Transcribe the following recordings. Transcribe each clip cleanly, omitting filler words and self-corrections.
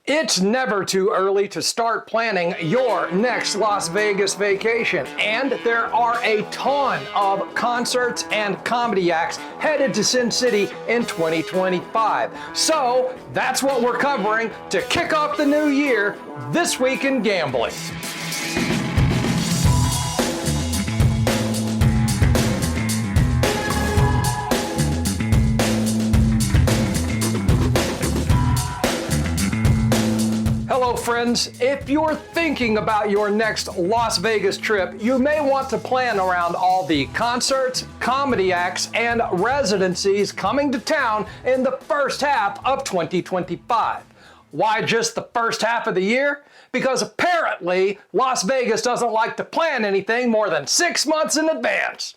It's never too early to start planning your next Las Vegas vacation, and there are a ton of concerts and comedy acts headed to Sin City in 2025. So that's what we're covering to kick off the new year this week in gambling. Hello friends, if you're thinking about your next Las Vegas trip, you may want to plan around all the concerts, comedy acts, and residencies coming to town in the first half of 2025. Why just the first half of the year? Because apparently Las Vegas doesn't like to plan anything more than 6 months in advance.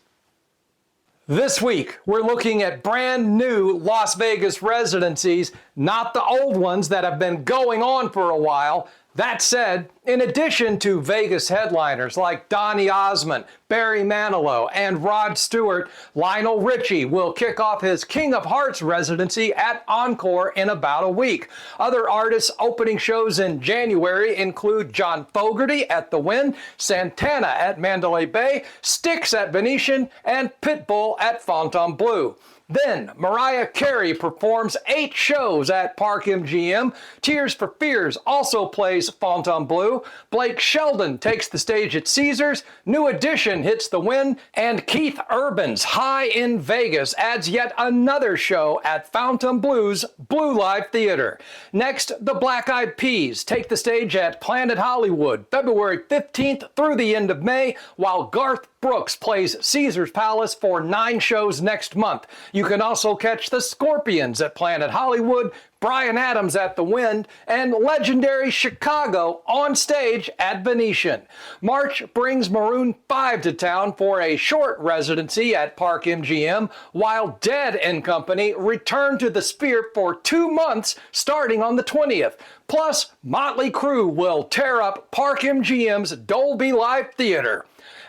This week, we're looking at brand new Las Vegas residencies, not the old ones that have been going on for a while. That said, in addition to Vegas headliners like Donny Osmond, Barry Manilow, and Rod Stewart, Lionel Richie will kick off his King of Hearts residency at Encore in about a week. Other artists opening shows in January include John Fogerty at the Wynn, Santana at Mandalay Bay, Styx at Venetian, and Pitbull at Fontainebleau. Then, Mariah Carey performs 8 shows at Park MGM. Tears for Fears also plays Fontainebleau. Blake Shelton takes the stage at Caesars. New Edition hits the Wynn. And Keith Urban's High in Vegas adds yet another show at Fontainebleau's Blue Live Theater. Next, the Black Eyed Peas take the stage at Planet Hollywood, February 15th through the end of May, while Garth Brooks plays Caesars Palace for 9 shows next month. You can also catch the Scorpions at Planet Hollywood, Bryan Adams at the Wynn, and legendary Chicago on stage at Venetian. March brings Maroon 5 to town for a short residency at Park MGM, while Dead & Company return to the Sphere for 2 months starting on the 20th. Plus, Motley Crue will tear up Park MGM's Dolby Live Theater.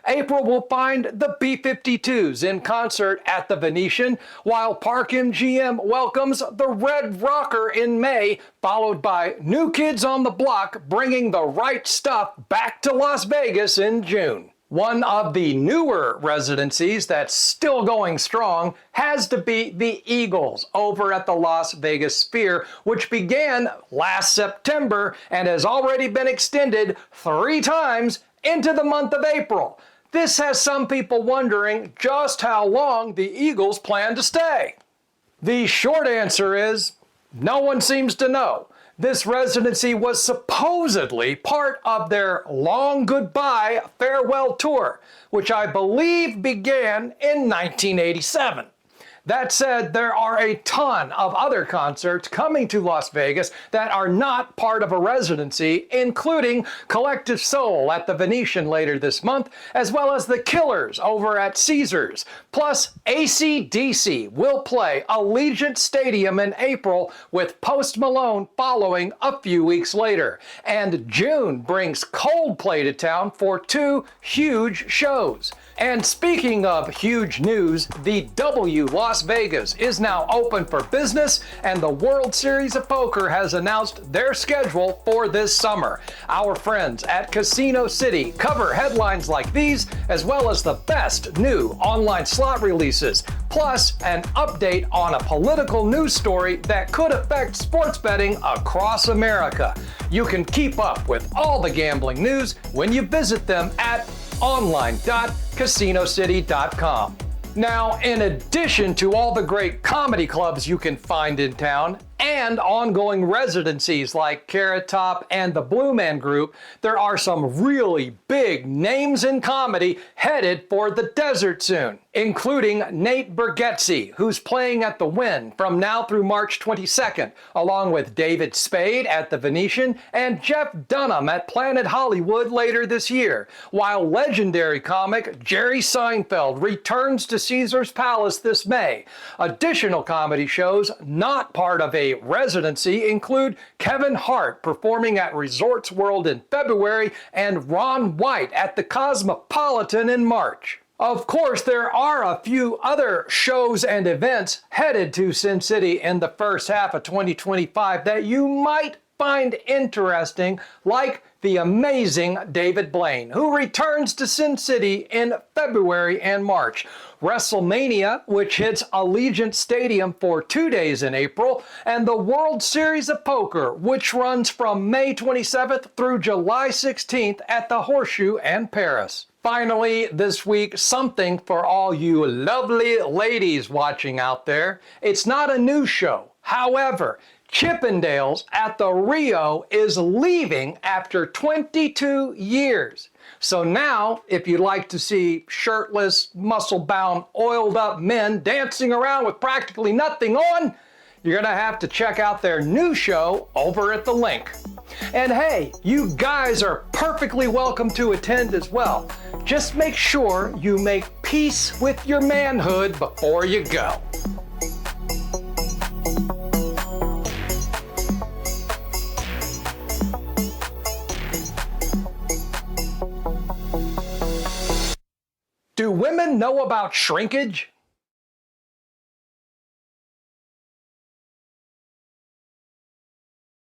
April will find the B-52s in concert at the Venetian, while Park MGM welcomes the Red Rocker in May, followed by New Kids on the Block bringing the right stuff back to Las Vegas in June. One of the newer residencies that's still going strong has to be the Eagles over at the Las Vegas Sphere, which began last September and has already been extended 3 times into the month of April. This has some people wondering just how long the Eagles plan to stay. The short answer is, no one seems to know. This residency was supposedly part of their Long Goodbye Farewell Tour, which I believe began in 1987. That said, there are a ton of other concerts coming to Las Vegas that are not part of a residency, including Collective Soul at the Venetian later this month, as well as The Killers over at Caesars. Plus, AC/DC will play Allegiant Stadium in April, with Post Malone following a few weeks later. And June brings Coldplay to town for 2 huge shows. And speaking of huge news, the W Las Vegas is now open for business, and the World Series of Poker has announced their schedule for this summer. Our friends at Casino City cover headlines like these, as well as the best new online slot releases, plus an update on a political news story that could affect sports betting across America. You can keep up with all the gambling news when you visit them at online.casinocity.com. Now, in addition to all the great comedy clubs you can find in town, and ongoing residencies like Carrot Top and the Blue Man Group, there are some really big names in comedy headed for the desert soon, including Nate Bargatze, who's playing at the Wynn from now through March 22nd, along with David Spade at the Venetian and Jeff Dunham at Planet Hollywood later this year, while legendary comic Jerry Seinfeld returns to Caesars Palace this May. Additional comedy shows not part of a residency include Kevin Hart performing at Resorts World in February and Ron White at the Cosmopolitan in March. Of course, there are a few other shows and events headed to Sin City in the first half of 2025 that you might find interesting, like the amazing David Blaine, who returns to Sin City in February and March, WrestleMania, which hits Allegiant Stadium for 2 days in April, and the World Series of Poker, which runs from May 27th through July 16th at the Horseshoe and Paris. Finally, this week, something for all you lovely ladies watching out there. It's not a new show. However, Chippendales at the Rio is leaving after 22 years. So now, if you'd like to see shirtless, muscle-bound, oiled-up men dancing around with practically nothing on, you're gonna have to check out their new show over at the link. And hey, you guys are perfectly welcome to attend as well. Just make sure you make peace with your manhood before you go. Do women know about shrinkage?